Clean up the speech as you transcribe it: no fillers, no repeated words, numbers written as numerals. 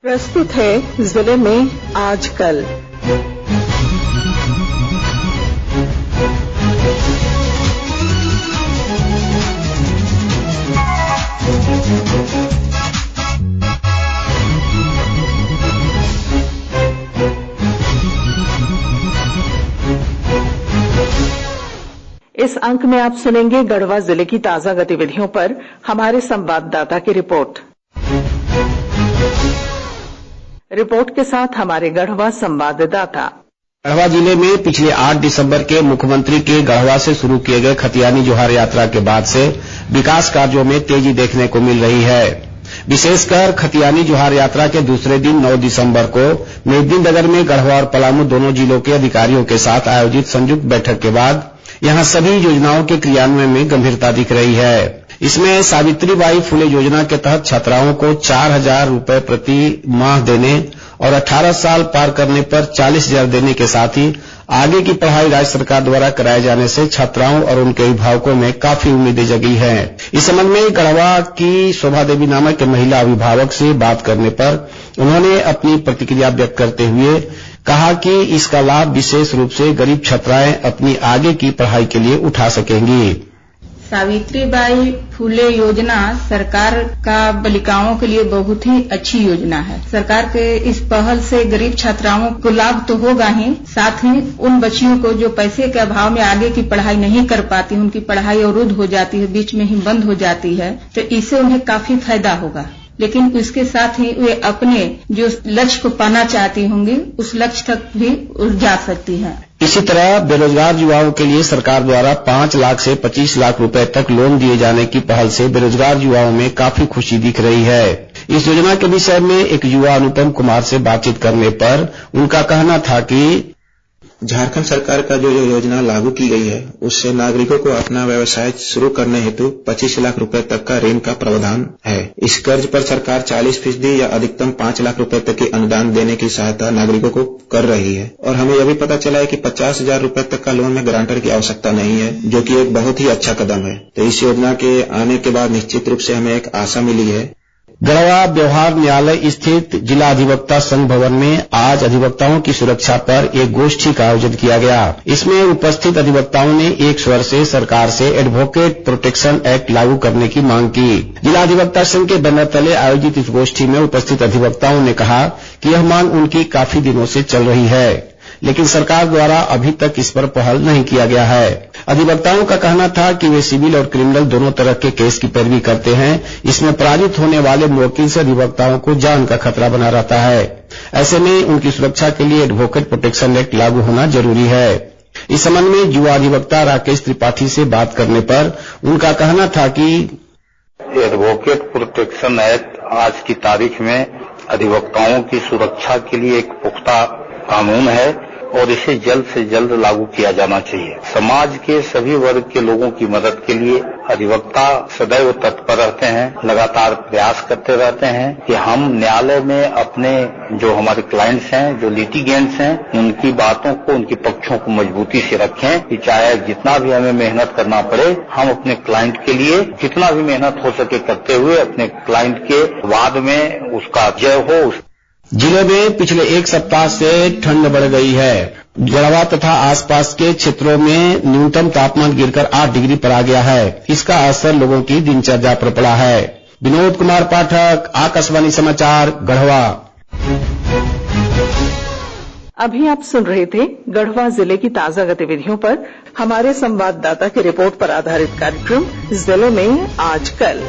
प्रस्तुत है जिले में आजकल। इस अंक में आप सुनेंगे गढ़वा जिले की ताजा गतिविधियों पर हमारे संवाददाता की रिपोर्ट के साथ हमारे गढ़वा संवाददाता। गढ़वा जिले में पिछले 8 दिसंबर के मुख्यमंत्री के गढ़वा से शुरू किए गए खतियानी जोहार यात्रा के बाद से विकास कार्यों में तेजी देखने को मिल रही है। विशेषकर खतियानी जोहार यात्रा के दूसरे दिन 9 दिसंबर को मेदिनीनगर में गढ़वा और पलामू दोनों जिलों के अधिकारियों के साथ आयोजित संयुक्त बैठक के बाद यहां सभी योजनाओं के क्रियान्वयन में गंभीरता दिख रही है। इसमें सावित्रीबाई फुले योजना के तहत छात्राओं को 4,000 रुपए प्रति माह देने और 18 साल पार करने पर 40,000 देने के साथ ही आगे की पढ़ाई राज्य सरकार द्वारा कराए जाने से छात्राओं और उनके अभिभावकों में काफी उम्मीदें जगी हैं। इस संबंध में गढ़वा की शोभा देवी नामक महिला अभिभावक से बात करने पर उन्होंने अपनी प्रतिक्रिया व्यक्त करते हुए कहा कि इसका लाभ विशेष रूप से गरीब छात्राएं अपनी आगे की पढ़ाई के लिए उठा सकेंगी। सावित्रीबाई फुले योजना सरकार का बालिकाओं के लिए बहुत ही अच्छी योजना है। सरकार के इस पहल से गरीब छात्राओं को लाभ तो होगा ही, साथ ही उन बच्चियों को जो पैसे के अभाव में आगे की पढ़ाई नहीं कर पाती, उनकी पढ़ाई अवरुद्ध हो जाती है, बीच में ही बंद हो जाती है, तो इससे उन्हें काफी फायदा होगा। लेकिन उसके साथ ही वे अपने जो लक्ष्य को पाना चाहती होंगी उस लक्ष्य तक भी जा सकती हैं। इसी तरह बेरोजगार युवाओं के लिए सरकार द्वारा 5 लाख से 25 लाख रुपए तक लोन दिए जाने की पहल से बेरोजगार युवाओं में काफी खुशी दिख रही है। इस योजना के विषय में एक युवा अनुपम कुमार से बातचीत करने पर उनका कहना था कि झारखंड सरकार का जो योजना लागू की गई है उससे नागरिकों को अपना व्यवसाय शुरू करने हेतु 25 लाख रुपए तक का ऋण का प्रावधान है। इस कर्ज पर सरकार 40% या अधिकतम 5 लाख रुपए तक की अनुदान देने की सहायता नागरिकों को कर रही है। और हमें यह भी पता चला है कि 50,000 रुपए तक का लोन में गारंटर की आवश्यकता नहीं है, जो कि एक बहुत ही अच्छा कदम है। तो इस योजना के आने के बाद निश्चित रूप से हमें एक आशा मिली है। गढ़वा व्यवहार न्यायालय स्थित जिला अधिवक्ता संघ भवन में आज अधिवक्ताओं की सुरक्षा पर एक गोष्ठी का आयोजन किया गया। इसमें उपस्थित अधिवक्ताओं ने एक स्वर से सरकार से एडवोकेट प्रोटेक्शन एक्ट लागू करने की मांग की। जिला अधिवक्ता संघ के बैनर तले आयोजित इस गोष्ठी में उपस्थित अधिवक्ताओं ने कहा कि यह मांग उनकी काफी दिनों से चल रही है, लेकिन सरकार द्वारा अभी तक इस पर पहल नहीं किया गया है। अधिवक्ताओं का कहना था कि वे सिविल और क्रिमिनल दोनों तरह के केस की पैरवी करते हैं। इसमें पराजित होने वाले मुवक्किल से अधिवक्ताओं को जान का खतरा बना रहता है। ऐसे में उनकी सुरक्षा के लिए एडवोकेट प्रोटेक्शन एक्ट लागू होना जरूरी है। इस संबंध में युवा अधिवक्ता राकेश त्रिपाठी से बात करने पर उनका कहना था कि एडवोकेट प्रोटेक्शन एक्ट आज की तारीख में अधिवक्ताओं की सुरक्षा के लिए एक पुख्ता कानून है और इसे जल्द से जल्द लागू किया जाना चाहिए। समाज के सभी वर्ग के लोगों की मदद के लिए अधिवक्ता सदैव तत्पर रहते हैं, लगातार प्रयास करते रहते हैं कि हम न्यायालय में अपने जो हमारे क्लाइंट्स हैं, जो लिटिगेंट्स हैं, उनकी बातों को, उनके पक्षों को मजबूती से रखें कि चाहे जितना भी हमें मेहनत करना पड़े, हम अपने क्लाइंट के लिए जितना भी मेहनत हो सके करते हुए अपने क्लाइंट के वाद में उसका जय हो। जिले में पिछले एक सप्ताह से ठंड बढ़ गई है। गढ़वा तथा आसपास के क्षेत्रों में न्यूनतम तापमान गिरकर 8 डिग्री पर आ गया है। इसका असर लोगों की दिनचर्या पर पड़ा है। विनोद कुमार पाठक, आकाशवाणी समाचार, गढ़वा। अभी आप सुन रहे थे गढ़वा जिले की ताजा गतिविधियों पर हमारे संवाददाता की रिपोर्ट पर आधारित कार्यक्रम जिले में आजकल।